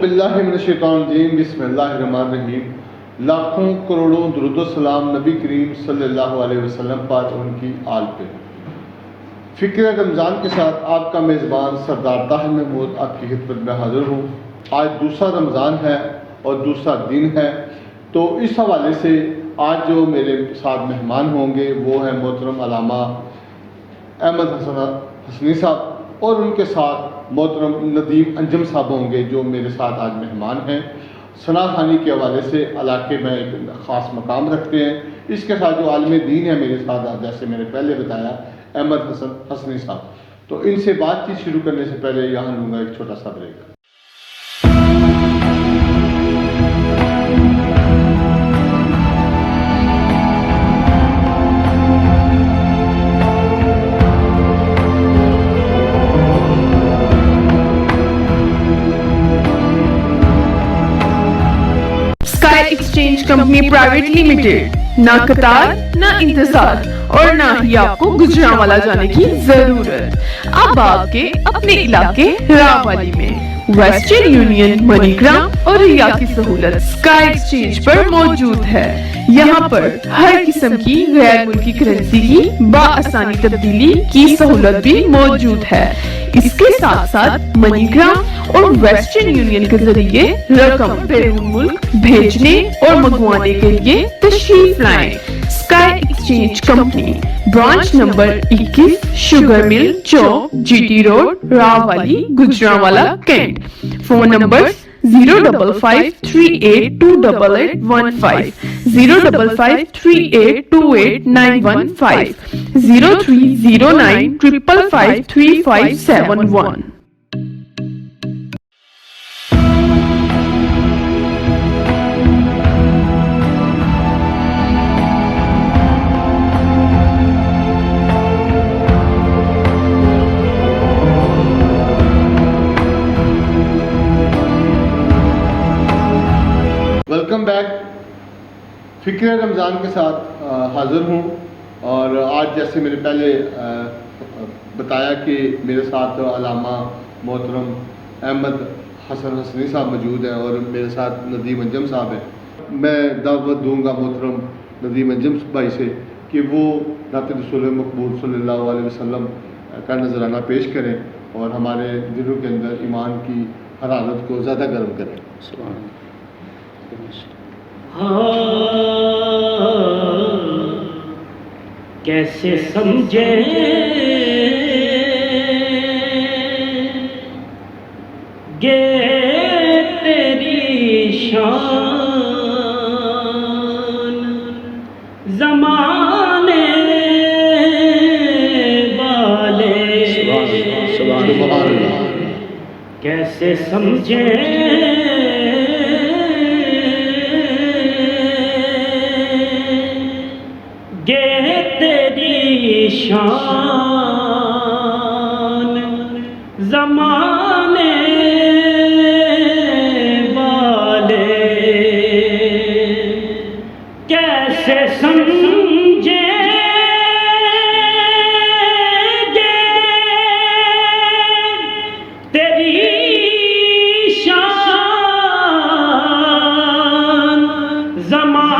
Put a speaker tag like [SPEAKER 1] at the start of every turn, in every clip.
[SPEAKER 1] باللہ من الشیطان الرجیم، بسم اللہ الرحمن الرحیم۔ لاکھوں کروڑوں درود و سلام نبی کریم صلی اللہ علیہ وسلم پر، ان کی آل پہ۔ فکر رمضان کے ساتھ آپ کا میزبان سردار طاہر محمود آپ کی خدمت میں حاضر ہوں۔ آج دوسرا رمضان ہے اور دوسرا دن ہے، تو اس حوالے سے آج جو میرے ساتھ مہمان ہوں گے وہ ہیں محترم علامہ احمد حسن حسنی صاحب، اور ان کے ساتھ محترم ندیم انجم صاحب ہوں گے جو میرے ساتھ آج مہمان ہیں۔ ثنا خوانی کے حوالے سے علاقے میں ایک خاص مقام رکھتے ہیں۔ اس کے ساتھ جو عالم دین ہے میرے ساتھ، جیسے میں نے پہلے بتایا، احمد حسن حسنی صاحب۔ تو ان سے بات چیت شروع کرنے سے پہلے یہاں لوں گا ایک چھوٹا سا break.
[SPEAKER 2] Exchange company private limited, نہ قطار نہ انتظار اور نہ ہی آپ کو گجرانوالہ جانے کی ضرورت۔ اب آپ کے اپنے علاقے راوالی میں ویسٹرن یونین، منی گرام اور ریا کی سہولت اسکائی ایکسچینج پر موجود ہے۔ یہاں پر ہر قسم کی غیر ملکی کرنسی کی بآسانی تبدیلی کی سہولت بھی موجود ہے۔ اس کے ساتھ ساتھ منی گرام اور ویسٹرن یونین کے ذریعے رقم بیرون ملک بھیجنے اور منگوانے کے لیے تشریف لائیں۔ Sky exchange company, branch number 21، sugar mill چوک، G T road, Rawali, Gujranwala, cantt. Phone number 05538288815، 05538289115، 0309553571۔
[SPEAKER 1] Welcome back. فکر رمضان کے ساتھ حاضر ہوں، اور آج جیسے میں نے پہلے بتایا کہ میرے ساتھ علامہ محترم احمد حسن حسنی صاحب موجود ہیں اور میرے ساتھ ندیم انجم صاحب ہیں۔ میں دعوت دوں گا محترم ندیم انجم بھائی سے کہ وہ نعت رسول مقبول صلی اللہ علیہ وسلم کا نذرانہ پیش کریں اور ہمارے دلوں کے اندر ایمان کی حرارت کو زیادہ گرم کریں۔
[SPEAKER 3] کیسے سمجھے گے تیری شان زمانے والے، کیسے سمجھے شان زمانے والے، کیسے سمجھے گے تیری شان زمانے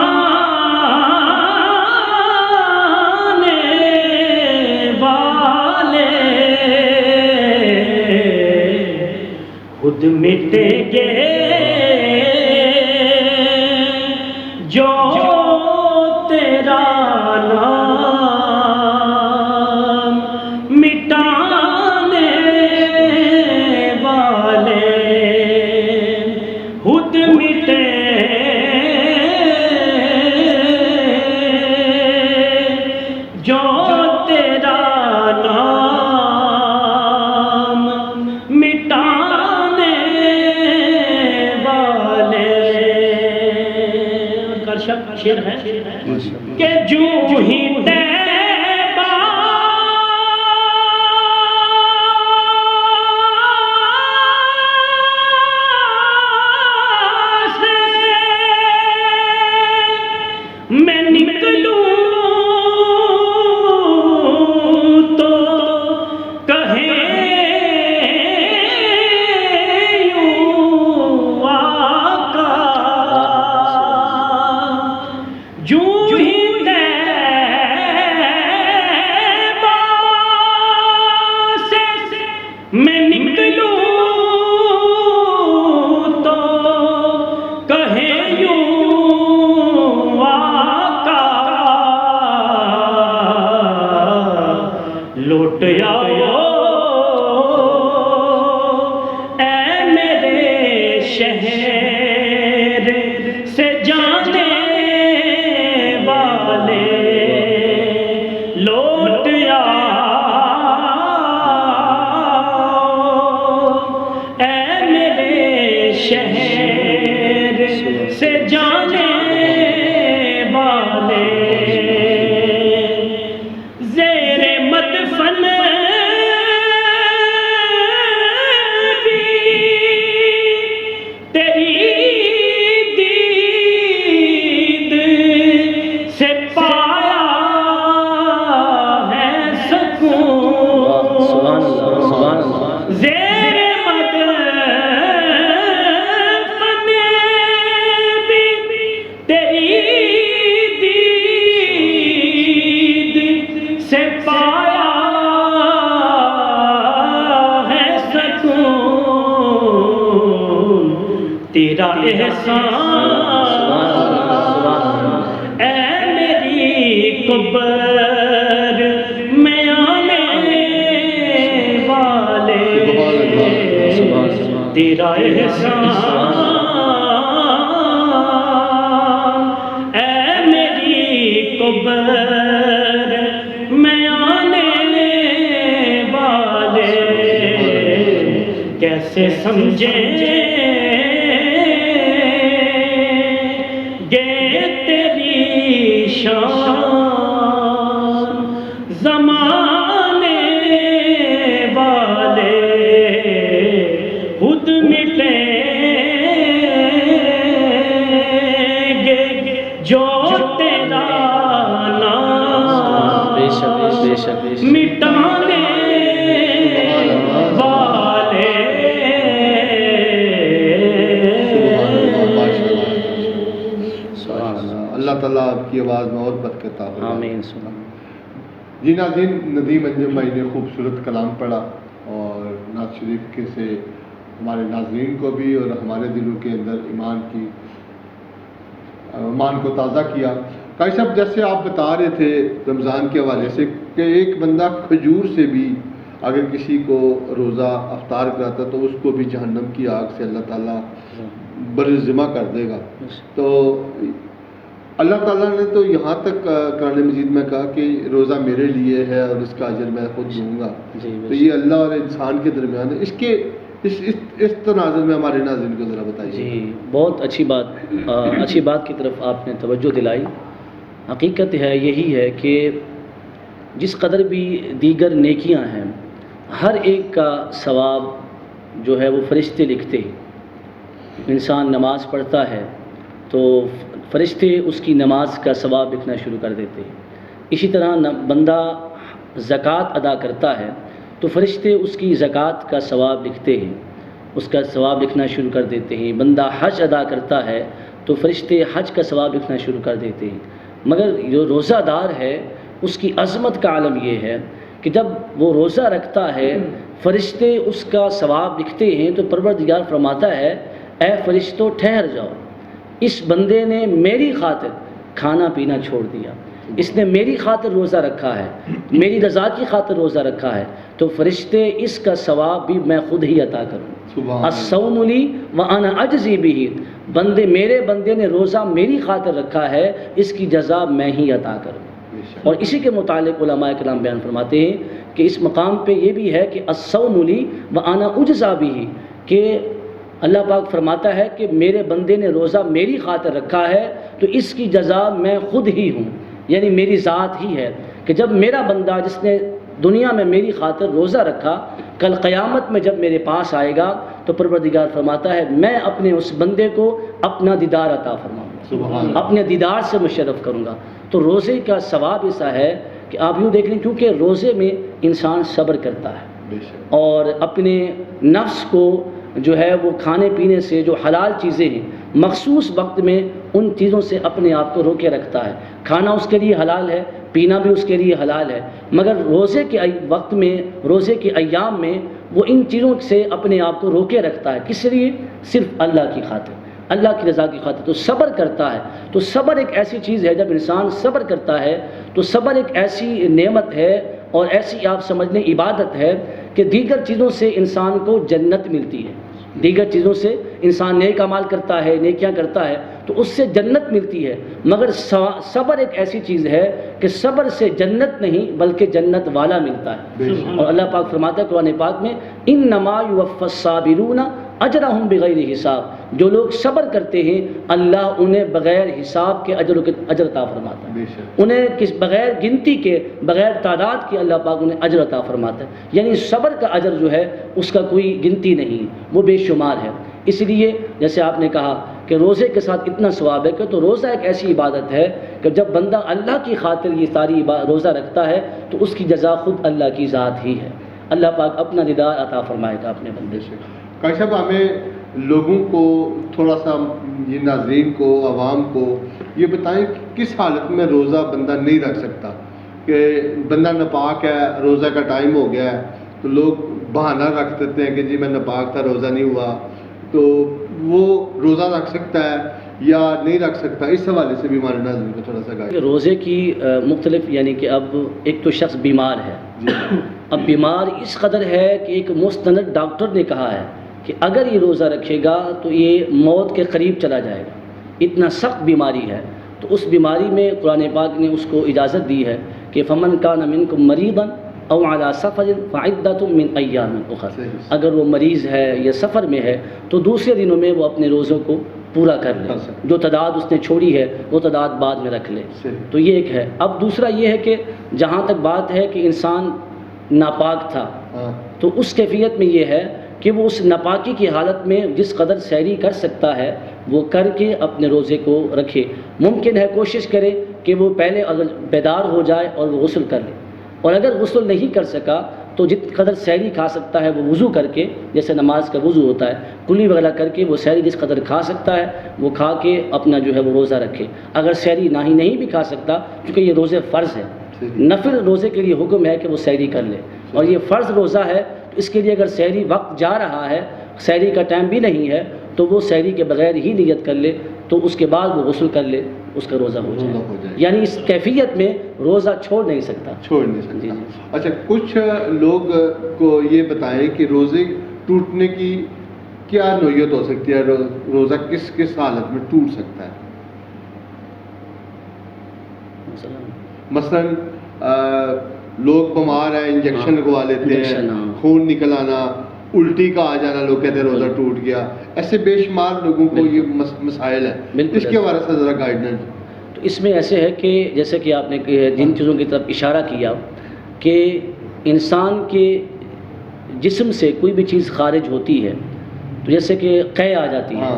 [SPEAKER 3] خود مٹیں گے جو تیرا نام مٹانے والے، خود مٹیں جو تیرا نام مٹانے شیر ہے کہ جو ہی طیبہ سے میں نکلوں تو کہیں یوں تیرا احسان اے میری قبر میں آنے والے تیرا احسان اے میری قبر میں آنے والے کیسے سمجھیں گے تیری شان زمانے والے خود مٹیں گے جو تیرا نام
[SPEAKER 4] بے شک بے شک بے شک
[SPEAKER 3] مٹانے والے
[SPEAKER 1] اللہ تعالیٰ آپ کی آواز میں اور برکت عطا فرمائے۔
[SPEAKER 4] آمین سبحان
[SPEAKER 1] جی ناظرین، ندیم انجم بھائی نے خوبصورت کلام پڑھا اور نعت شریف کے سے ہمارے ناظرین کو بھی اور ہمارے دلوں کے اندر ایمان کو تازہ کیا۔ قاری صاحب، جیسے آپ بتا رہے تھے رمضان کے حوالے سے کہ ایک بندہ کھجور سے بھی اگر کسی کو روزہ افطار کراتا تو اس کو بھی جہنم کی آگ سے اللہ تعالیٰ برذمہ کر دے گا۔ تو اللہ تعالیٰ نے تو یہاں تک قرآن مجید میں کہا کہ روزہ میرے لیے ہے اور اس کا اجر میں خود دوں گا۔ تو یہ اللہ اور انسان کے درمیان ہے، اس کے اس تناظر میں ہمارے ناظرین کو ذرا بتائیے۔
[SPEAKER 4] جی، بہت اچھی بات کی طرف آپ نے توجہ دلائی۔ حقیقت ہے یہی ہے کہ جس قدر بھی دیگر نیکیاں ہیں ہر ایک کا ثواب جو ہے وہ فرشتے لکھتے ہیں۔ انسان نماز پڑھتا ہے تو فرشتے اس کی نماز کا ثواب لکھنا شروع کر دیتے ہیں۔ اسی طرح بندہ زکوٰۃ ادا کرتا ہے تو فرشتے اس کی زکوٰۃ کا ثواب لکھتے ہیں، اس کا ثواب لکھنا شروع کر دیتے ہیں۔ بندہ حج ادا کرتا ہے تو فرشتے حج کا ثواب لکھنا شروع کر دیتے ہیں۔ مگر جو روزہ دار ہے اس کی عظمت کا عالم یہ ہے کہ جب وہ روزہ رکھتا ہے فرشتے اس کا ثواب لکھتے ہیں تو پروردگار فرماتا ہے اے فرشتوں ٹھہر جاؤ، اس بندے نے میری خاطر کھانا پینا چھوڑ دیا، اس نے میری خاطر روزہ رکھا ہے، میری رضا کی خاطر روزہ رکھا ہے، تو فرشتے اس کا ثواب بھی میں خود ہی عطا کروں۔ الصوم لی وانا اجزی بہ، میرے بندے نے روزہ میری خاطر رکھا ہے، اس کی جزا میں ہی عطا کروں۔ اور اسی کے متعلق علماء کرام بیان فرماتے ہیں کہ اس مقام پہ یہ بھی ہے کہ الصوم لی وانا اجزی بہ، کہ اللہ پاک فرماتا ہے کہ میرے بندے نے روزہ میری خاطر رکھا ہے تو اس کی جزا میں خود ہی ہوں، یعنی میری ذات ہی ہے کہ جب میرا بندہ جس نے دنیا میں میری خاطر روزہ رکھا کل قیامت میں جب میرے پاس آئے گا تو پروردگار فرماتا ہے میں اپنے اس بندے کو اپنا دیدار عطا فرماؤں گا، اپنے دیدار سے مشرف کروں گا۔ تو روزے کا ثواب ایسا ہے کہ آپ یوں دیکھ لیں کیونکہ روزے میں انسان صبر کرتا ہے اور اپنے نفس کو جو ہے وہ کھانے پینے سے جو حلال چیزیں ہیں مخصوص وقت میں ان چیزوں سے اپنے آپ کو روکے رکھتا ہے۔ کھانا اس کے لیے حلال ہے، پینا بھی اس کے لیے حلال ہے، مگر روزے کے وقت میں، روزے کے ایام میں وہ ان چیزوں سے اپنے آپ کو روکے رکھتا ہے۔ کس لیے؟ صرف اللہ کی خاطر، اللہ کی رضا کی خاطر، تو صبر کرتا ہے۔ تو صبر ایک ایسی چیز ہے، جب انسان صبر کرتا ہے تو صبر ایک ایسی نعمت ہے اور ایسی آپ سمجھ لیں عبادت ہے کہ دیگر چیزوں سے انسان کو جنت ملتی ہے، دیگر چیزوں سے انسان نیک اعمال کرتا ہے، نیکیاں کرتا ہے تو اس سے جنت ملتی ہے، مگر صبر ایک ایسی چیز ہے کہ صبر سے جنت نہیں بلکہ جنت والا ملتا ہے۔ اور اللہ پاک فرماتا ہے قرآن پاک میں انما یوفی الصابرون اجرہم بغیر حساب، جو لوگ صبر کرتے ہیں اللہ انہیں بغیر حساب کے اجر عطا فرماتا ہے، انہیں بغیر گنتی کے، بغیر تعداد کے اللہ پاک انہیں اجر عطا فرماتا ہے۔ یعنی صبر کا اجر جو ہے اس کا کوئی گنتی نہیں، وہ بے شمار ہے۔ اس لیے جیسے آپ نے کہا کہ روزے کے ساتھ اتنا ثواب ہے کہ تو روزہ ایک ایسی عبادت ہے کہ جب بندہ اللہ کی خاطر یہ ساری روزہ رکھتا ہے تو اس کی جزا خود اللہ کی ذات ہی ہے۔ اللہ پاک اپنا دیدار عطا فرمائے گا اپنے بندے سے۔
[SPEAKER 1] قاری صاحب، ہمیں لوگوں کو تھوڑا سا، یہ ناظرین کو، عوام کو یہ بتائیں کہ کس حالت میں روزہ بندہ نہیں رکھ سکتا؟ کہ بندہ ناپاک ہے، روزہ کا ٹائم ہو گیا ہے تو لوگ بہانہ رکھ دیتے ہیں کہ جی میں ناپاک تھا، روزہ نہیں ہوا، تو وہ روزہ رکھ سکتا ہے یا نہیں رکھ سکتا؟ اس حوالے سے بھی ہمارے ناظرین کو تھوڑا سا گائیڈ.
[SPEAKER 4] روزے کی مختلف، یعنی کہ اب ایک تو شخص بیمار ہے، اب بیمار اس قدر ہے کہ ایک مستند ڈاکٹر نے کہا ہے کہ اگر یہ روزہ رکھے گا تو یہ موت کے قریب چلا جائے گا، اتنا سخت بیماری ہے. تو اس بیماری میں قرآن پاک نے اس کو اجازت دی ہے کہ فمن کان منکم مریضا او علی سفر فعدۃ من ایام اخر، اگر وہ مریض ہے یا سفر میں ہے تو دوسرے دنوں میں وہ اپنے روزوں کو پورا کر لے، جو تعداد اس نے چھوڑی ہے وہ تعداد بعد میں رکھ لے. تو یہ ایک ہے. اب دوسرا یہ ہے کہ جہاں تک بات ہے کہ انسان ناپاک تھا، تو اس کیفیت میں یہ ہے کہ وہ اس ناپاکی کی حالت میں جس قدر سحری کر سکتا ہے وہ کر کے اپنے روزے کو رکھے. ممکن ہے کوشش کرے کہ وہ پہلے اگر بیدار ہو جائے اور وہ غسل کر لے، اور اگر غسل نہیں کر سکا تو جت قدر سحری کھا سکتا ہے وہ وضو کر کے، جیسے نماز کا وضو ہوتا ہے، کلی وغیرہ کر کے وہ سحری جس قدر کھا سکتا ہے وہ کھا کے اپنا جو ہے وہ روزہ رکھے. اگر سحری نہیں بھی کھا سکتا، کیونکہ یہ روزے فرض ہے، نفل روزے کے لیے حکم ہے کہ وہ سحری کر لے، اور یہ فرض روزہ ہے تو اس کے لیے اگر سحری وقت جا رہا ہے، سحری کا ٹائم بھی نہیں ہے، تو وہ سحری کے بغیر ہی نیت کر لے، تو اس کے بعد وہ غسل کر لے، اس کا روزہ ہو جائے. یعنی اس کیفیت میں روزہ چھوڑ نہیں سکتا.
[SPEAKER 1] جی. اچھا، کچھ لوگ کو یہ بتائیں کہ روزے ٹوٹنے کی کیا نوعیت ہو سکتی ہے، روزہ کس کس حالت میں ٹوٹ سکتا ہے؟ مثلا لوگ بیمار ہیں، انجیکشن لگوا لیتے ہیں، خون نکل آنا، الٹی کا آ جانا، لوگ کہتے ہیں روزہ ٹوٹ گیا. ایسے بے شمار لوگوں کو یہ مسائل ہیں، اس کے بارے سے ذرا گائیڈنس.
[SPEAKER 4] تو اس میں ایسے ہے کہ جیسے کہ آپ نے جن چیزوں کی طرف اشارہ کیا کہ انسان کے جسم سے کوئی بھی چیز خارج ہوتی ہے، تو جیسے کہ قے آ جاتی ہے،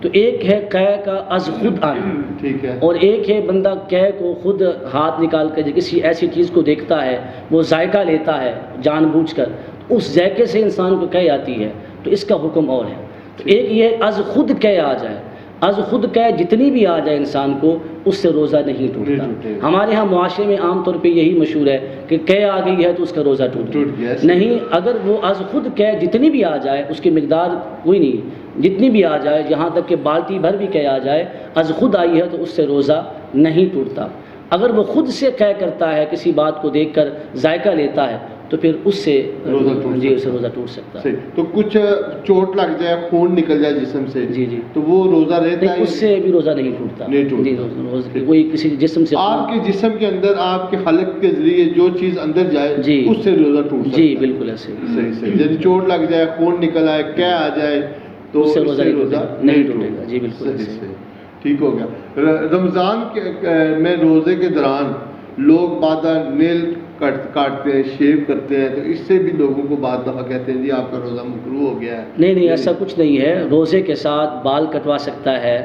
[SPEAKER 4] تو ایک ہے قے کا از خود آنا،
[SPEAKER 1] ٹھیک ہے،
[SPEAKER 4] اور ایک ہے بندہ قے کو خود ہاتھ نکال کر کسی ایسی چیز کو دیکھتا ہے، وہ ذائقہ لیتا ہے جان بوجھ کر، اس ذائقے سے انسان کو قے آتی ہے، تو اس کا حکم اور ہے. تو ایک یہ از خود قے آ جائے، از خود قے جتنی بھی آ جائے انسان کو، اس سے روزہ نہیں ٹوٹتا. ہمارے ہاں معاشرے میں عام طور پہ یہی مشہور ہے کہ قے آ گئی ہے تو اس کا روزہ ٹوٹ گیا. نہیں، اگر وہ از خود قے جتنی بھی آ جائے، اس کی مقدار کوئی نہیں، جتنی بھی آ جائے، جہاں تک کہ بالٹی بھر بھی قے آ جائے، از خود آئی ہے تو اس سے روزہ نہیں ٹوٹتا. اگر وہ خود سے قے کرتا ہے، کسی بات کو دیکھ کر ذائقہ لیتا ہے، تو پھر اس سے روزہ ٹوٹ سکتا ہے.
[SPEAKER 1] تو کچھ چوٹ لگ جائے، خون نکل جائے جسم سے،
[SPEAKER 4] جی
[SPEAKER 1] تو وہ روزہ رہتا ہے؟
[SPEAKER 4] اس سے بھی روزہ نہیں ٹوٹتا. کوئی کسی جسم سے
[SPEAKER 1] آپ کے جسم کے اندر، آپ کے حلق کے ذریعے جو چیز اندر جائے، اس سے روزہ ٹوٹ سکتا ہے.
[SPEAKER 4] جی بالکل ایسے.
[SPEAKER 1] صحیح. یعنی چوٹ لگ جائے، خون نکل آئے، کیا آ جائے، تو اس سے روزہ نہیں ٹوٹے گا. جی بالکل. ٹھیک ہو گیا. رمضان میں روزے کے دوران لوگ بعض نیل کاٹتے ہیں، شیو کرتے ہیں، تو اس سے بھی لوگوں کو بعض دفعہ کہتے ہیں جی آپ کا روزہ مکروہ ہو گیا ہے.
[SPEAKER 4] نہیں، ایسا کچھ نہیں ہے. روزے کے ساتھ بال کٹوا سکتا ہے،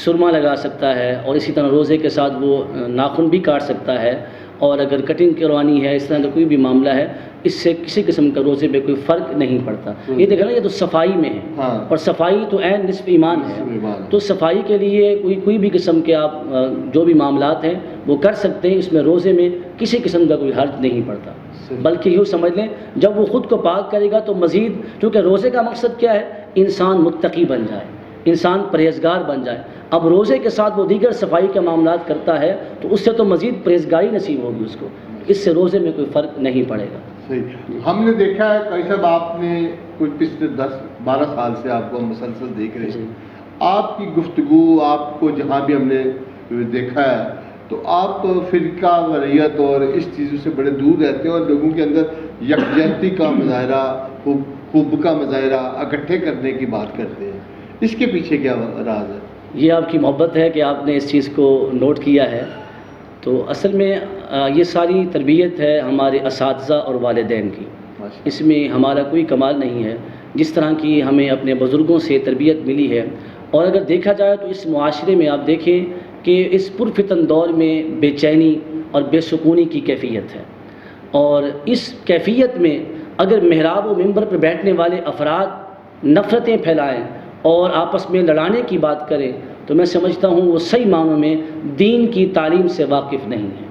[SPEAKER 4] سرما لگا سکتا ہے، اور اسی طرح روزے کے ساتھ وہ ناخن بھی کاٹ سکتا ہے، اور اگر کٹنگ کروانی ہے، اس طرح کا کوئی بھی معاملہ ہے، اس سے کسی قسم کا روزے پہ کوئی فرق نہیں پڑتا. یہ دیکھا نا، یہ تو صفائی میں ہے، اور صفائی تو عین نصف ایمان ہے. تو صفائی کے لیے کوئی بھی قسم کے آپ جو بھی معاملات ہیں وہ کر سکتے ہیں. اس میں روزے میں کسی قسم کا کوئی حرج نہیں پڑتا. بلکہ یوں سمجھ لیں، جب وہ خود کو پاک کرے گا تو مزید، کیونکہ روزے کا مقصد کیا ہے؟ انسان متقی بن جائے، انسان پرہیزگار بن جائے. اب روزے کے ساتھ وہ دیگر صفائی کے معاملات کرتا ہے تو اس سے تو مزید پرہیزگاری نصیب ہوگی اس کو. اس سے روزے میں کوئی فرق نہیں پڑے گا.
[SPEAKER 1] صحیح. ہم نے دیکھا ہے کئی صاحب، آپ نے کوئی پچھلے 10-12 سال سے آپ کو مسلسل دیکھ رہے ہیں، آپ کی گفتگو، آپ کو جہاں بھی ہم نے دیکھا ہے، تو آپ فرقہ وریت اور اس چیزوں سے بڑے دور رہتے ہیں، اور لوگوں کے اندر یکجہتی کا مظاہرہ، حب کا مظاہرہ، اکٹھے کرنے کی بات کرتے ہیں. اس کے پیچھے کیا راز ہے؟
[SPEAKER 4] یہ آپ کی محبت ہے کہ آپ نے اس چیز کو نوٹ کیا ہے. تو اصل میں یہ ساری تربیت ہے ہمارے اساتذہ اور والدین کی. اس میں ہمارا کوئی کمال نہیں ہے. جس طرح کی ہمیں اپنے بزرگوں سے تربیت ملی ہے، اور اگر دیکھا جائے تو اس معاشرے میں آپ دیکھیں کہ اس پرفتن دور میں بے چینی اور بے سکونی کی کیفیت ہے. اور اس کیفیت میں اگر محراب و ممبر پر بیٹھنے والے افراد نفرتیں پھیلائیں اور آپس میں لڑانے کی بات کریں، تو میں سمجھتا ہوں وہ صحیح معنوں میں دین کی تعلیم سے واقف نہیں ہے.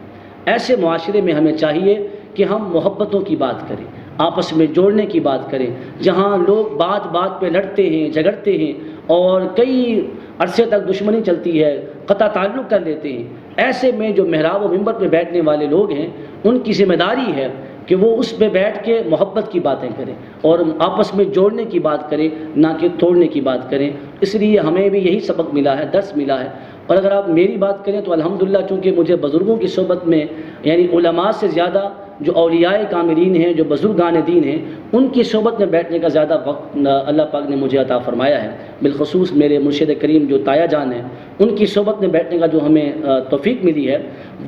[SPEAKER 4] ایسے معاشرے میں ہمیں چاہیے کہ ہم محبتوں کی بات کریں، آپس میں جوڑنے کی بات کریں، جہاں لوگ بات بات پہ لڑتے ہیں، جھگڑتے ہیں اور کئی عرصے تک دشمنی چلتی ہے، قطع تعلق کر لیتے ہیں، ایسے میں جو محراب و منبر پہ بیٹھنے والے لوگ ہیں ان کی ذمہ داری ہے کہ وہ اس پہ بیٹھ کے محبت کی باتیں کریں اور آپس میں جوڑنے کی بات کریں، نہ کہ توڑنے کی بات کریں۔ اس لیے ہمیں بھی یہی سبق ملا ہے، درس ملا ہے۔ اور اگر آپ میری بات کریں تو الحمدللہ چونکہ مجھے بزرگوں کی صحبت میں یعنی علماء سے زیادہ جو اولیاء کاملین ہیں، جو بزرگان دین ہیں، ان کی صحبت میں بیٹھنے کا زیادہ وقت اللہ پاک نے مجھے عطا فرمایا ہے۔ بالخصوص میرے مرشد کریم جو تایا جان ہیں، ان کی صحبت میں بیٹھنے کا جو ہمیں توفیق ملی ہے،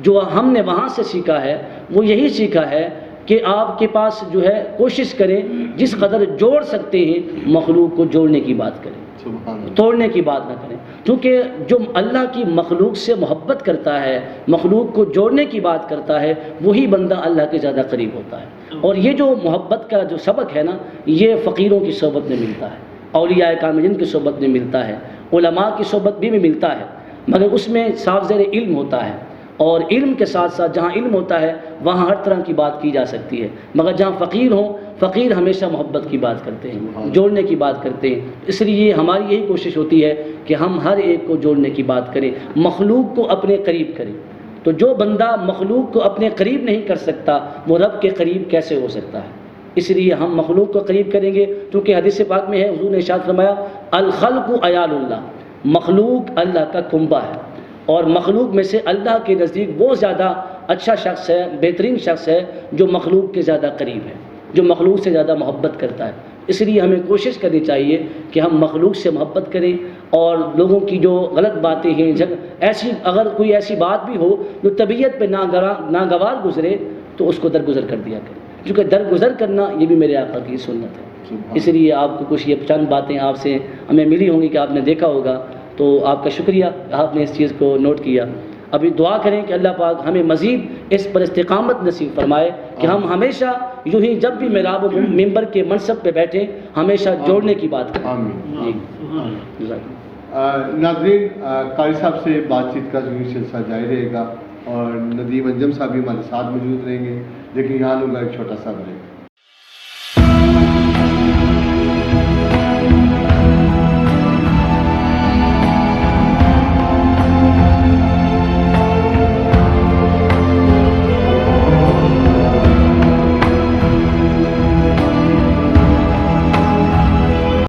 [SPEAKER 4] جو ہم نے وہاں سے سیکھا ہے وہ یہی سیکھا ہے کہ آپ کے پاس جو ہے کوشش کریں جس قدر جوڑ سکتے ہیں مخلوق کو جوڑنے کی بات کریں،
[SPEAKER 1] سبحان اللہ۔
[SPEAKER 4] توڑنے کی بات نہ کریں، کیونکہ جو اللہ کی مخلوق سے محبت کرتا ہے، مخلوق کو جوڑنے کی بات کرتا ہے، وہی بندہ اللہ کے زیادہ قریب ہوتا ہے۔ اور یہ جو محبت کا جو سبق ہے نا، یہ فقیروں کی صحبت میں ملتا ہے، اولیاء کاملین کی صحبت میں ملتا ہے، علماء کی صحبت بھی ملتا ہے، مگر اس میں صاف زیر علم ہوتا ہے، اور علم کے ساتھ ساتھ جہاں علم ہوتا ہے وہاں ہر طرح کی بات کی جا سکتی ہے، مگر جہاں فقیر ہوں، فقیر ہمیشہ محبت کی بات کرتے ہیں، جوڑنے کی بات کرتے ہیں۔ اس لیے ہماری یہی کوشش ہوتی ہے کہ ہم ہر ایک کو جوڑنے کی بات کریں، مخلوق کو اپنے قریب کریں۔ تو جو بندہ مخلوق کو اپنے قریب نہیں کر سکتا وہ رب کے قریب کیسے ہو سکتا ہے؟ اس لیے ہم مخلوق کو قریب کریں گے، کیونکہ حدیث پاک میں ہے، حضور نے ارشاد فرمایا الخلق عیال اللہ، مخلوق اللہ کا کنبہ ہے، اور مخلوق میں سے اللہ کے نزدیک وہ زیادہ اچھا شخص ہے، بہترین شخص ہے جو مخلوق کے زیادہ قریب ہے، جو مخلوق سے زیادہ محبت کرتا ہے۔ اس لیے ہمیں کوشش کرنی چاہیے کہ ہم مخلوق سے محبت کریں، اور لوگوں کی جو غلط باتیں ہیں، ایسی اگر کوئی ایسی بات بھی ہو جو طبیعت پہ ناگوار گزرے تو اس کو درگزر کر دیا کریں، کیونکہ درگزر کرنا یہ بھی میرے آقا کی سنت ہے۔ اس لیے آپ کو کچھ یہ چند باتیں آپ سے ہمیں ملی ہوں گی کہ آپ نے دیکھا ہوگا، تو آپ کا شکریہ آپ نے اس چیز کو نوٹ کیا۔ ابھی دعا کریں کہ اللہ پاک ہمیں مزید اس پر استقامت نصیب فرمائے کہ ہم ہمیشہ یوں ہی جب بھی محراب و منبر کے منصب پہ بیٹھیں ہمیشہ جوڑنے کی بات کریں۔
[SPEAKER 1] آمین۔
[SPEAKER 4] جی جزاک اللہ۔
[SPEAKER 1] ناظرین، قاری صاحب سے بات چیت کا جو سلسلہ جاری رہے گا، اور ندیم انجم صاحب بھی ہمارے ساتھ موجود رہیں گے، لیکن یہاں لوگ ایک چھوٹا سا بریک۔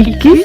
[SPEAKER 2] 21,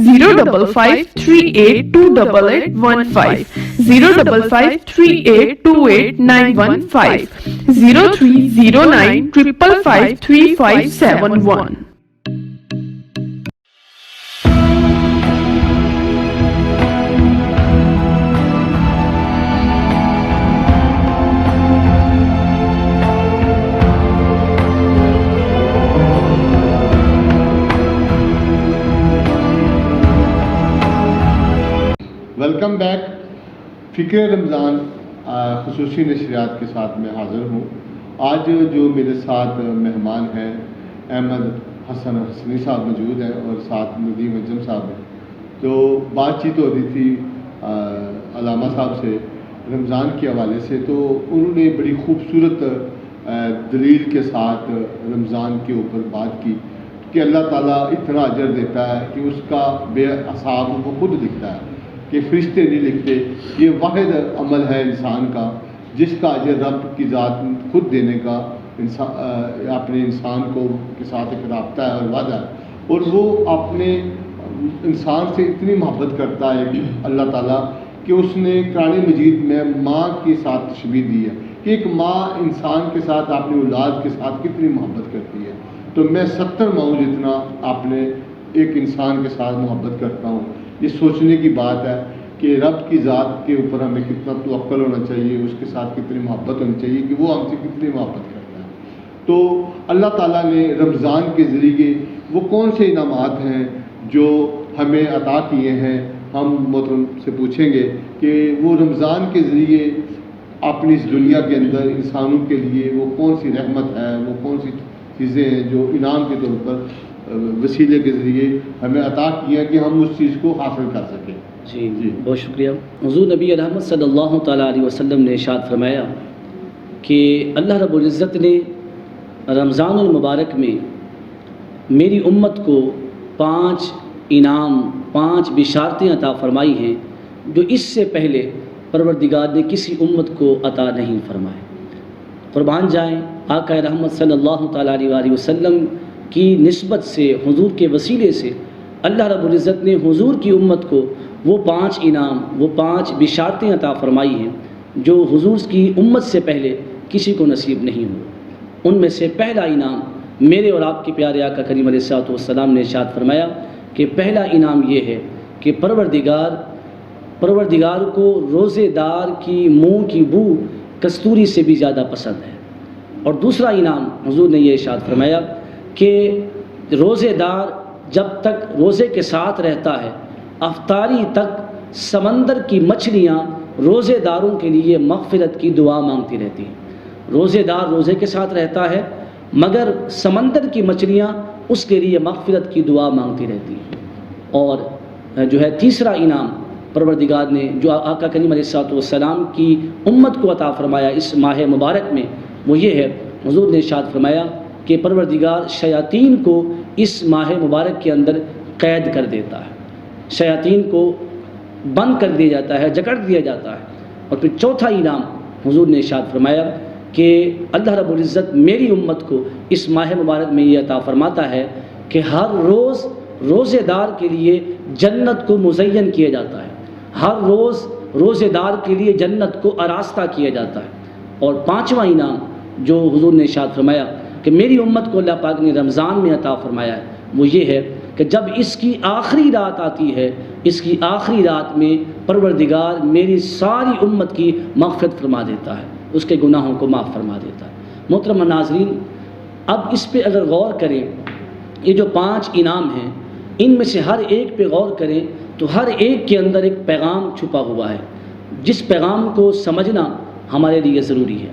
[SPEAKER 2] 05538288815, 05538289115, 0309553571।
[SPEAKER 1] Welcome back. فکر رمضان خصوصی نشریات کے ساتھ میں حاضر ہوں۔ آج جو میرے ساتھ مہمان ہیں احمد حسن حسنی صاحب موجود ہیں، اور ساتھ ندیم انجم صاحب ہیں۔ تو بات چیت ہو رہی تھی علامہ صاحب سے رمضان کے حوالے سے، تو انہوں نے بڑی خوبصورت دلیل کے ساتھ رمضان کے اوپر بات کی کہ اللہ تعالیٰ اتنا اجر دیتا ہے کہ اس کا بے حساب وہ خود لکھتا ہے، کہ فرشتے نہیں لکھتے۔ یہ واحد عمل ہے انسان کا جس کا اجر رب کی ذات خود دینے کا اپنے انسان کو کے ساتھ ایک رابطہ ہے اور وعدہ ہے، اور وہ اپنے انسان سے اتنی محبت کرتا ہے اللہ تعالیٰ کہ اس نے قرآن مجید میں ماں کے ساتھ تشبیہ دی ہے کہ ایک ماں انسان کے ساتھ اپنی اولاد کے ساتھ کتنی محبت کرتی ہے۔ تو میں 70 ماؤں جتنا اپنے ایک انسان کے ساتھ محبت کرتا ہوں. یہ سوچنے کی بات ہے کہ رب کی ذات کے اوپر ہمیں کتنا توکل ہونا چاہیے، اس کے ساتھ کتنی محبت ہونی چاہیے کہ وہ ہم سے کتنی محبت کرتا ہے. تو اللہ تعالیٰ نے رمضان کے ذریعے وہ کون سے انعامات ہیں جو ہمیں عطا کیے ہیں، ہم محترم سے پوچھیں گے کہ وہ رمضان کے ذریعے اپنی اس دنیا کے اندر انسانوں کے لیے وہ کون سی رحمت ہے، وہ کون سی چیزیں ہیں جو انعام کے طور پر وسیلے کے ذریعے ہمیں عطا کی ہیں کہ ہم اس چیز کو حاصل کر سکیں.
[SPEAKER 4] جی بہت شکریہ. حضور نبی رحمت صلی اللہ تعالیٰ علیہ وسلم نے ارشاد فرمایا کہ اللہ رب العزت نے رمضان المبارک میں میری امت کو 5 انعام، 5 بشارتیں عطا فرمائی ہیں جو اس سے پہلے پروردگار نے کسی امت کو عطا نہیں فرمائے. قربان جائیں آقا رحمت صلی اللہ تعالیٰ علیہ وسلم کی نسبت سے، حضور کے وسیلے سے اللہ رب العزت نے حضور کی امت کو وہ 5 انعام، وہ 5 بشارتیں عطا فرمائی ہیں جو حضور کی امت سے پہلے کسی کو نصیب نہیں ہوئی. ان میں سے پہلا انعام میرے اور آپ کے پیارے آقا کریم علیہ الصلوۃ والسلام نے ارشاد فرمایا کہ پہلا انعام یہ ہے کہ پروردگار کو روزے دار کی منہ کی بو کستوری سے بھی زیادہ پسند ہے. اور دوسرا انعام حضور نے یہ ارشاد فرمایا کہ روزے دار جب تک روزے کے ساتھ رہتا ہے افطاری تک سمندر کی مچھلیاں روزے داروں کے لیے مغفرت کی دعا مانگتی رہتی ہیں. روزے دار روزے کے ساتھ رہتا ہے مگر سمندر کی مچھلیاں اس کے لیے مغفرت کی دعا مانگتی رہتی ہیں. اور جو ہے تیسرا انعام پروردگار نے جو آقا کریم علیہ الصلوۃ والسلام کی امت کو عطا فرمایا اس ماہ مبارک میں، وہ یہ ہے حضور نے ارشاد فرمایا کہ پروردگار شیاطین کو اس ماہ مبارک کے اندر قید کر دیتا ہے، شیاطین کو بند کر دیا جاتا ہے، جکڑ دیا جاتا ہے. اور پھر چوتھا انعام حضور نے ارشاد فرمایا کہ اللہ رب العزت میری امت کو اس ماہ مبارک میں یہ عطا فرماتا ہے کہ ہر روز روزے دار کے لیے جنت کو مزین کیا جاتا ہے، ہر روز روزے دار کے لیے جنت کو آراستہ کیا جاتا ہے. اور پانچواں انعام جو حضور نے ارشاد فرمایا کہ میری امت کو اللہ پاک نے رمضان میں عطا فرمایا ہے، وہ یہ ہے کہ جب اس کی آخری رات آتی ہے، اس کی آخری رات میں پروردگار میری ساری امت کی مغفرت فرما دیتا ہے، اس کے گناہوں کو معاف فرما دیتا ہے. محترم ناظرین، اب اس پہ اگر غور کریں، یہ جو 5 انعام ہیں ان میں سے ہر ایک پہ غور کریں تو ہر ایک کے اندر ایک پیغام چھپا ہوا ہے جس پیغام کو سمجھنا ہمارے لیے ضروری ہے.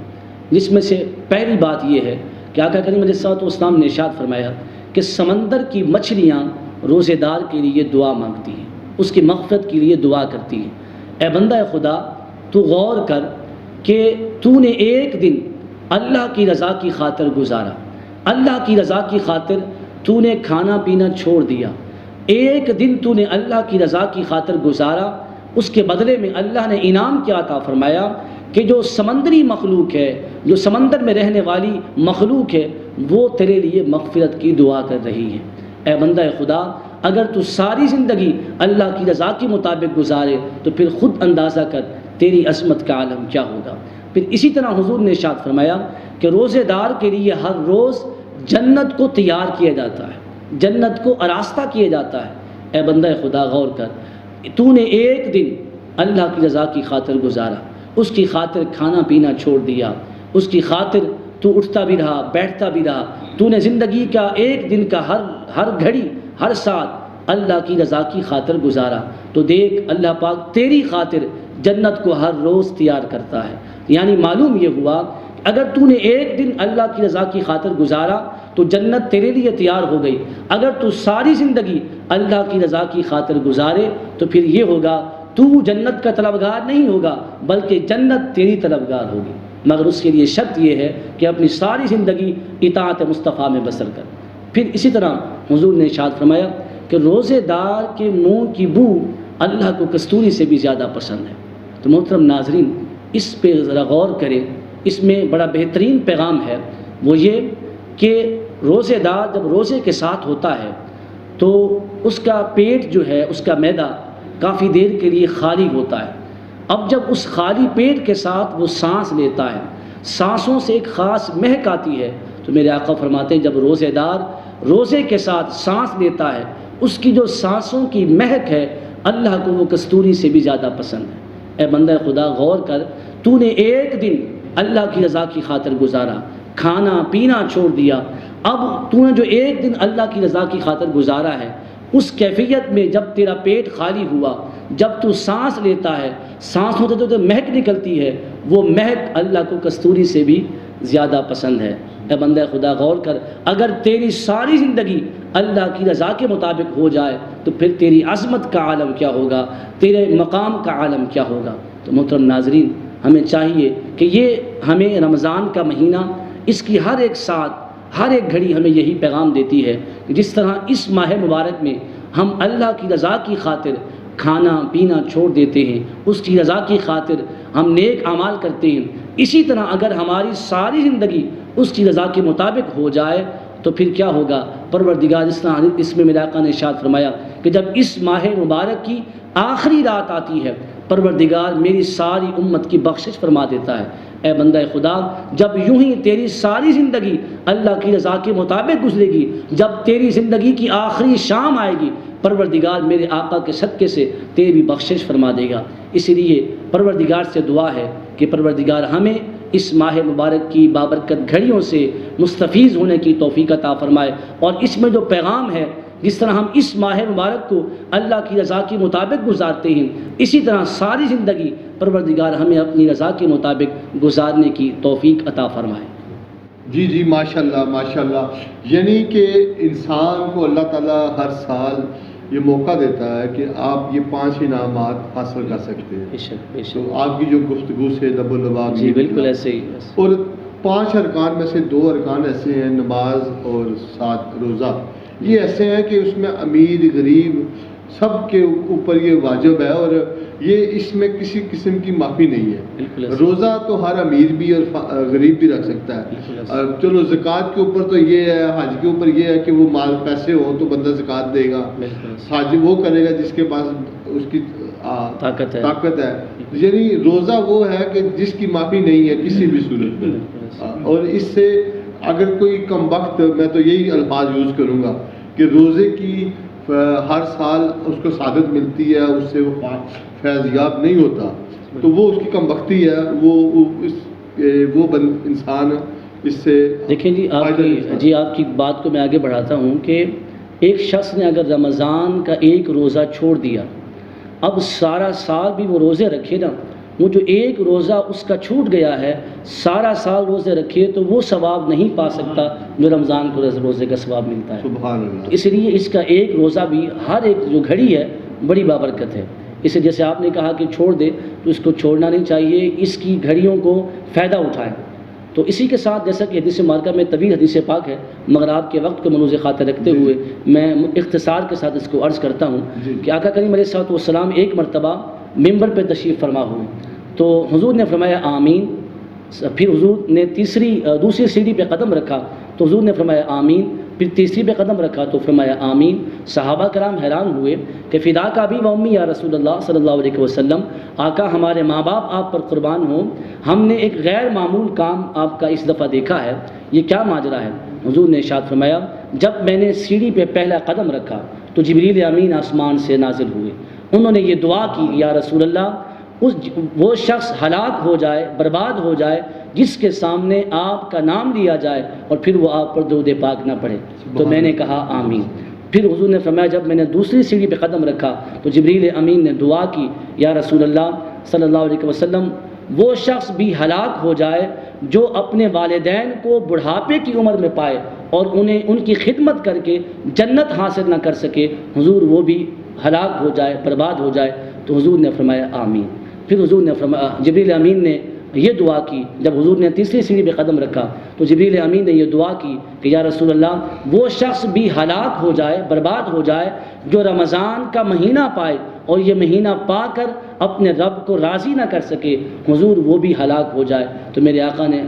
[SPEAKER 4] جس میں سے پہلی بات یہ ہے کہ آقا کریم علیہ الصلوۃ والسلام نے ارشاد فرمایا کہ سمندر کی مچھلیاں روزے دار کے لیے دعا مانگتی ہیں، اس کی مغفرت کے لیے دعا کرتی ہیں. اے بندہ خدا، تو غور کر کہ تو نے ایک دن اللہ کی رضا کی خاطر گزارا، اللہ کی رضا کی خاطر تو نے کھانا پینا چھوڑ دیا، ایک دن تو نے اللہ کی رضا کی خاطر گزارا، اس کے بدلے میں اللہ نے انعام کیا عطا فرمایا کہ جو سمندری مخلوق ہے، جو سمندر میں رہنے والی مخلوق ہے، وہ تیرے لیے مغفرت کی دعا کر رہی ہے. اے بندہ خدا، اگر تو ساری زندگی اللہ کی رضا کے مطابق گزارے تو پھر خود اندازہ کر تیری عظمت کا عالم کیا ہوگا. پھر اسی طرح حضور نے ارشاد فرمایا کہ روزے دار کے لیے ہر روز جنت کو تیار کیا جاتا ہے، جنت کو آراستہ کیا جاتا ہے. اے بندہ خدا غور کر، تو نے ایک دن اللہ کی رضا کی خاطر گزارا، اس کی خاطر کھانا پینا چھوڑ دیا، اس کی خاطر تو اٹھتا بھی رہا، بیٹھتا بھی رہا، تو نے زندگی کا ایک دن کا ہر گھڑی، ہر ساتھ اللہ کی رضا کی خاطر گزارا. تو دیکھ اللہ پاک تیری خاطر جنت کو ہر روز تیار کرتا ہے. یعنی معلوم یہ ہوا اگر تو نے ایک دن اللہ کی رضا کی خاطر گزارا تو جنت تیرے لیے تیار ہو گئی. اگر تو ساری زندگی اللہ کی رضا کی خاطر گزارے تو پھر یہ ہوگا تو جنت کا طلبگار نہیں ہوگا بلکہ جنت تیری طلبگار ہوگی. مگر اس کے لیے شرط یہ ہے کہ اپنی ساری زندگی اطاعت مصطفیٰ میں بسر کر. پھر اسی طرح حضور نے ارشاد فرمایا کہ روزے دار کے منہ کی بو اللہ کو کستوری سے بھی زیادہ پسند ہے. تو محترم ناظرین، اس پہ ذرا غور کریں، اس میں بڑا بہترین پیغام ہے. وہ یہ کہ روزے دار جب روزے کے ساتھ ہوتا ہے تو اس کا پیٹ جو ہے، اس کا معدہ کافی دیر کے لیے خالی ہوتا ہے. اب جب اس خالی پیٹ کے ساتھ وہ سانس لیتا ہے، سانسوں سے ایک خاص مہک آتی ہے. تو میرے آقا فرماتے ہیں جب روزے دار روزے کے ساتھ سانس لیتا ہے اس کی جو سانسوں کی مہک ہے اللہ کو وہ کستوری سے بھی زیادہ پسند ہے۔ اے بندہ خدا غور کر، تو نے ایک دن اللہ کی رضا کی خاطر گزارا، کھانا پینا چھوڑ دیا، اب تو نے جو ایک دن اللہ کی رضا کی خاطر گزارا ہے، اس کیفیت میں جب تیرا پیٹ خالی ہوا، جب تو سانس لیتا ہے، سانس ہوتے تو مہک نکلتی ہے، وہ مہک اللہ کو کستوری سے بھی زیادہ پسند ہے۔ اے بندہ خدا غور کر، اگر تیری ساری زندگی اللہ کی رضا کے مطابق ہو جائے تو پھر تیری عظمت کا عالم کیا ہوگا، تیرے مقام کا عالم کیا ہوگا۔ تو محترم ناظرین، ہمیں چاہیے کہ یہ ہمیں رمضان کا مہینہ، اس کی ہر ایک ساتھ، ہر ایک گھڑی ہمیں یہی پیغام دیتی ہے کہ جس طرح اس ماہ مبارک میں ہم اللہ کی رضا کی خاطر کھانا پینا چھوڑ دیتے ہیں، اس کی رضا کی خاطر ہم نیک اعمال کرتے ہیں، اسی طرح اگر ہماری ساری زندگی اس کی رضا کے مطابق ہو جائے تو پھر کیا ہوگا۔ پروردگار اس طرح اس میں میرے آقا نے ارشاد فرمایا کہ جب اس ماہ مبارک کی آخری رات آتی ہے، پروردگار میری ساری امت کی بخشش فرما دیتا ہے۔ اے بندہ خدا، جب یوں ہی تیری ساری زندگی اللہ کی رضا کے مطابق گزرے گی، جب تیری زندگی کی آخری شام آئے گی، پروردگار میرے آقا کے صدقے سے تیری بھی بخشش فرما دے گا۔ اسی لیے پروردگار سے دعا ہے کہ پروردگار ہمیں اس ماہ مبارک کی بابرکت گھڑیوں سے مستفیض ہونے کی توفیق عطا فرمائے، اور اس میں جو پیغام ہے، جس طرح ہم اس ماہ مبارک کو اللہ کی رضا کے مطابق گزارتے ہیں، اسی طرح ساری زندگی پروردگار ہمیں اپنی رضا کے مطابق گزارنے کی توفیق عطا فرمائے۔
[SPEAKER 1] جی جی، ماشاءاللہ ماشاءاللہ، یعنی کہ انسان کو اللہ تعالیٰ ہر سال یہ موقع دیتا ہے کہ آپ یہ 5 انعامات حاصل کر سکتے ہیں۔
[SPEAKER 4] بے شک بے
[SPEAKER 1] تو
[SPEAKER 4] شک،
[SPEAKER 1] آپ کی جو گفتگو سے لب و لباب
[SPEAKER 4] جی بالکل ایسے ہی۔
[SPEAKER 1] اور 5 ارکان میں سے 2 ارکان ایسے ہیں، نماز اور 7 روزہ، یہ ایسے ہیں کہ اس میں امیر غریب سب کے اوپر یہ واجب ہے، اور یہ اس میں کسی قسم کی معافی نہیں
[SPEAKER 4] بالکل
[SPEAKER 1] ہے۔
[SPEAKER 4] ایسے۔
[SPEAKER 1] روزہ تو ہر امیر بھی اور غریب بھی رکھ سکتا
[SPEAKER 4] بالکل
[SPEAKER 1] ہے۔
[SPEAKER 4] ایسے۔
[SPEAKER 1] چلو زکوٰۃ کے اوپر تو یہ ہے، حج کے اوپر یہ ہے کہ وہ مال پیسے ہوں تو بندہ زکوٰۃ دے گا،
[SPEAKER 4] بالکل ایسے۔
[SPEAKER 1] حج وہ کرے گا جس کے پاس اس کی طاقت ہے۔ یعنی روزہ وہ ہے کہ جس کی معافی نہیں ہے کسی بھی صورت میں، اور اس سے اگر کوئی کم وقت، میں تو یہی الفاظ یوز کروں گا کہ روزے کی ہر سال اس کو سعادت ملتی ہے، اس سے وہ فیض یاب نہیں ہوتا، تو وہ اس کی کم وقتی ہے، وہ انسان اس سے
[SPEAKER 4] دیکھیں جی آپ کی بات کو میں آگے بڑھاتا ہوں کہ ایک شخص نے اگر رمضان کا ایک روزہ چھوڑ دیا، اب سارا سال بھی وہ روزے رکھے نا، وہ جو ایک روزہ اس کا چھوٹ گیا ہے، سارا سال روزے رکھے تو وہ ثواب نہیں پا سکتا جو رمضان کو روزے کا ثواب ملتا ہے۔
[SPEAKER 1] سبحان اللہ۔
[SPEAKER 4] اس لیے اس کا ایک روزہ بھی، ہر ایک جو گھڑی ہے بڑی بابرکت ہے۔ اسے جیسے آپ نے کہا کہ چھوڑ دے، تو اس کو چھوڑنا نہیں چاہیے، اس کی گھڑیوں کو فائدہ اٹھائیں۔ تو اسی کے ساتھ جیسا کہ حدیث مبارکہ میں طویل حدیث پاک ہے، مگر آپ کے وقت کو منوز خاطر رکھتے ہوئے میں اختصار کے ساتھ اس کو عرض کرتا ہوں کہ آقا کریم علیہ الصلوۃ والسلام ایک مرتبہ ممبر پہ تشریف فرما ہوئے، تو حضور نے فرمایا آمین، پھر حضور نے دوسری سیڑھی پہ قدم رکھا تو حضور نے فرمایا آمین، پھر تیسری پہ قدم رکھا تو فرمایا آمین۔ صحابہ کرام حیران ہوئے کہ فدا کا بھی و امی یا رسول اللہ صلی اللہ علیہ وسلم، آقا ہمارے ماں باپ آپ پر قربان ہوں، ہم نے ایک غیر معمول کام آپ کا اس دفعہ دیکھا ہے، یہ کیا ماجرا ہے؟ حضور نے ارشاد فرمایا جب میں نے سیڑھی پہ پہلا قدم رکھا تو جبریل امین آسمان سے نازل ہوئے، انہوں نے یہ دعا کی یا رسول اللہ وہ شخص ہلاک ہو جائے، برباد ہو جائے جس کے سامنے آپ کا نام لیا جائے اور پھر وہ آپ پر درود پاک نہ پڑھے۔ تو میں نے کہا آمین۔ پھر حضور نے فرمایا جب میں نے دوسری سیڑھی پہ قدم رکھا تو جبریل امین نے دعا کی یا رسول اللہ صلی اللہ علیہ وسلم وہ شخص بھی ہلاک ہو جائے جو اپنے والدین کو بڑھاپے کی عمر میں پائے اور انہیں ان کی خدمت کر کے جنت حاصل نہ کر سکے، حضور وہ بھی ہلاک ہو جائے، برباد ہو جائے۔ تو حضور نے فرمایا آمین۔ پھر حضور نے فرمایا، جبریل امین نے یہ دعا کی، جب حضور نے تیسری سیڑھی پہ قدم رکھا تو جبریل امین نے یہ دعا کی کہ یا رسول اللہ وہ شخص بھی ہلاک ہو جائے، برباد ہو جائے جو رمضان کا مہینہ پائے اور یہ مہینہ پا کر اپنے رب کو راضی نہ کر سکے، حضور وہ بھی ہلاک ہو جائے۔ تو میرے آقا نے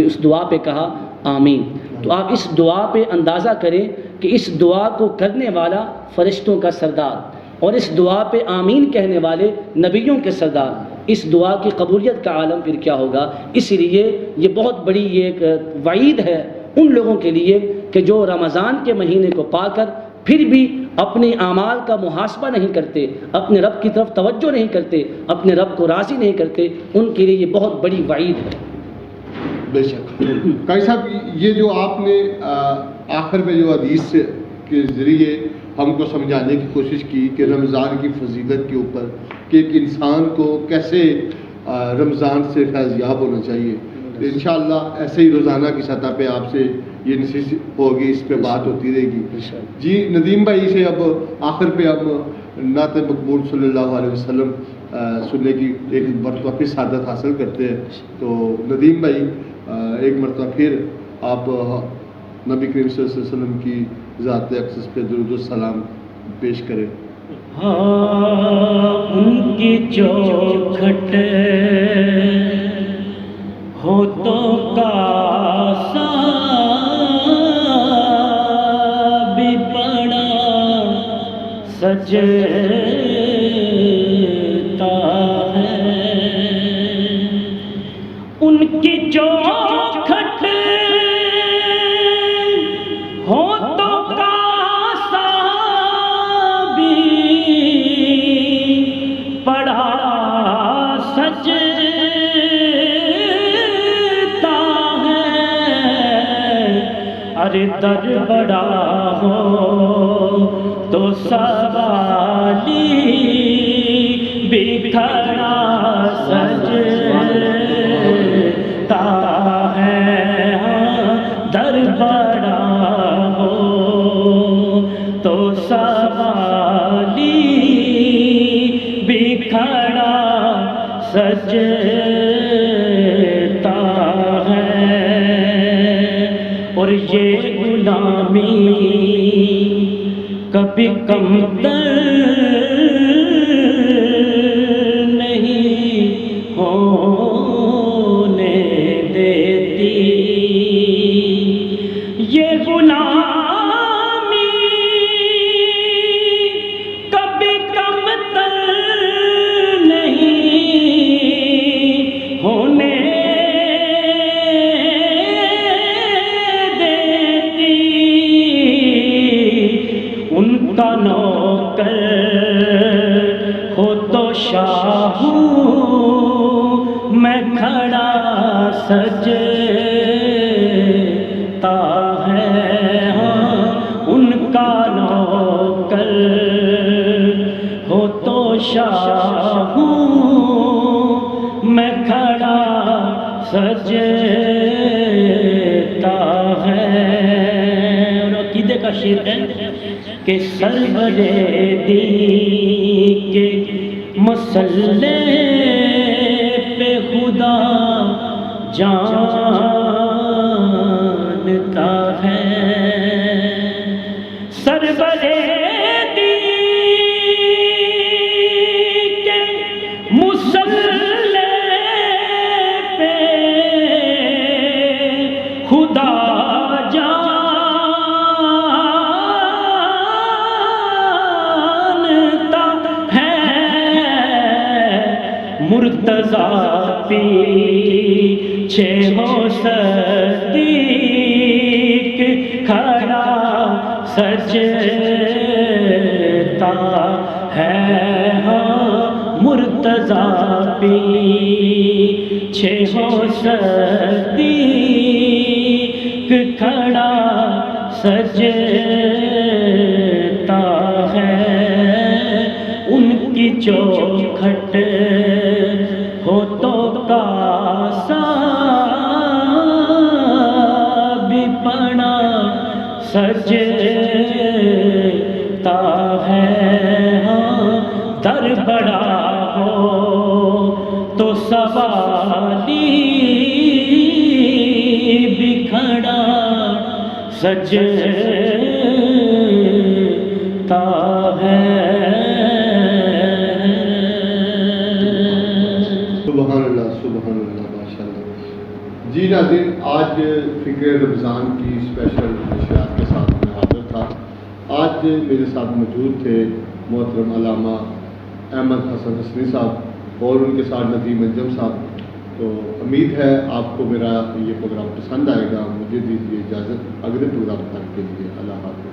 [SPEAKER 4] اس دعا پہ کہا آمین۔ تو آپ اس دعا پہ اندازہ کریں کہ اس دعا کو کرنے والا فرشتوں کا سردار اور اس دعا پہ آمین کہنے والے نبیوں کے سردار، اس دعا کی قبولیت کا عالم پھر کیا ہوگا۔ اس لیے یہ بہت بڑی ایک وعید ہے ان لوگوں کے لیے کہ جو رمضان کے مہینے کو پا کر پھر بھی اپنے اعمال کا محاسبہ نہیں کرتے، اپنے رب کی طرف توجہ نہیں کرتے، اپنے رب کو راضی نہیں کرتے، ان کے لیے یہ بہت بڑی وعید ہے۔
[SPEAKER 1] بے شک قاری صاحب، یہ جو آپ نے آخر میں جو حدیث کے ذریعے ہم کو سمجھانے کی کوشش کی کہ رمضان کی فضیلت کے اوپر کہ ایک انسان کو کیسے رمضان سے فیض یاب ہونا چاہیے، تو انشاءاللہ ایسے ہی روزانہ کی سطح پہ آپ سے یہ نصیحت ہوگی، اس پہ بات ہوتی رہے گی۔ جی ندیم بھائی سے اب آخر پہ ہم نعت مقبول صلی اللہ علیہ وسلم سننے کی ایک مرتبہ پھر سعادت حاصل کرتے ہیں، تو ندیم بھائی ایک مرتبہ پھر آپ نبی کریم صلی اللہ علیہ وسلم کی ذات اقدس پہ درود و سلام پیش کریں۔
[SPEAKER 3] ہاں ان کی چوکھٹ ہوتوں کا بھی بڑا سجتا ہے، ان کی چوکھٹ ہوتوں کا بھی بڑا سجتا ہے، ارے در بڑا ہو تو سوالی بھی کھڑا سجتا ہے، در بڑا ہو تو سوالی بھی کھڑا سجتا ہے، اور یہ غلامی کبھی کمتر نہیں ہونے دیتی، یہ غلامی کبھی کمتر نہیں ہونے دیتی، ان کا نوکر ہو تو شاہ میں کھڑا سجتا ہے، ہاں ان کا نوکر ہو تو شاہ میں کھڑا سجتا ہے۔ اور عقیدے کا شعر ہے کہ سرور دی کے مسلح پہ خدا جانتا ہے، سرور دی کے مسلح پہ خدا مرتضیٰ پیچھے ہو صدیق کھڑا سجتا ہے، ہاں مرتضیٰ پیچھے ہو صدیق کھڑا سجتا ہے، ان کی چوکھٹ ہوتوں کا بھی بڑا سجتا ہے، ہاں در بڑا ہو تو سوالی بھی کھڑا سجتا ہے۔
[SPEAKER 1] سبحان اللہ سبحان اللہ، ماشاء اللہ۔ جی ناظرین، آج فکر رمضان کی اسپیشل نشریات کے ساتھ میں حاضر تھا۔ آج میرے ساتھ موجود تھے محترم علامہ احمد حسن حسنی صاحب اور ان کے ساتھ ندیم انجم صاحب۔ تو امید ہے آپ کو میرا یہ پروگرام پسند آئے گا۔ مجھے دیجیے اجازت، اگلے پروگرام تک کے لیے اللہ حافظ۔